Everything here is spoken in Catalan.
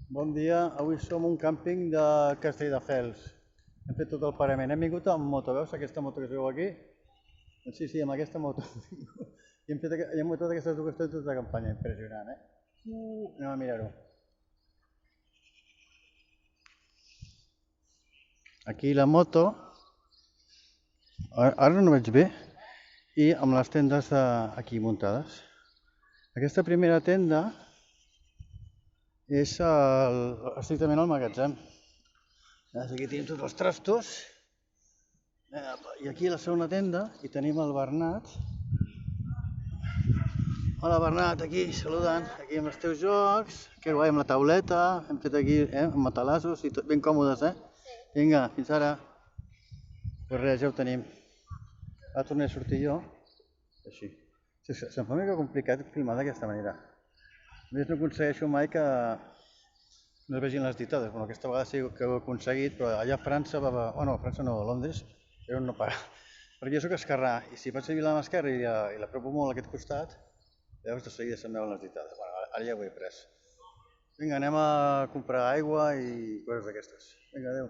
Bon dia, avui som un càmping de Castelldefels. Hem fet tot el parament. Hem vingut amb moto, veus aquesta moto que es veu aquí? Doncs sí, amb aquesta moto. I hem fet totes aquestes dues totes de campanya, impressionant, eh? Anem a mirar-ho. Aquí la moto, ara no veig bé, i amb les tendes aquí muntades. Aquesta primera tenda és estrictament el magatzem. Aquí tenim tots els trastos. I aquí la segona tenda hi tenim el Bernat. Hola Bernat, aquí saludant, aquí amb els teus jocs. Que guai, amb la tauleta, hem fet aquí amb matalassos i tot ben còmodes, eh? Vinga, fins ara. Pues res, ja ho tenim. Ara tornaré a sortir jo, així. Se'm fa una mica complicat filmar d'aquesta manera. A més, no aconsegueixo mai que no es vegin les ditades. Bueno, aquesta vegada sí que ho he aconseguit, però allà a França, bueno, a França no, a Londres, era un no parar. Perquè jo soc esquerrà, i si faig servir la mà esquerra i l'apropo molt a aquest costat, llavors de seguida se'm veuen les ditades. Bueno, ara ja ho he pres. Vinga, anem a comprar aigua i coses d'aquestes. Vinga, adéu.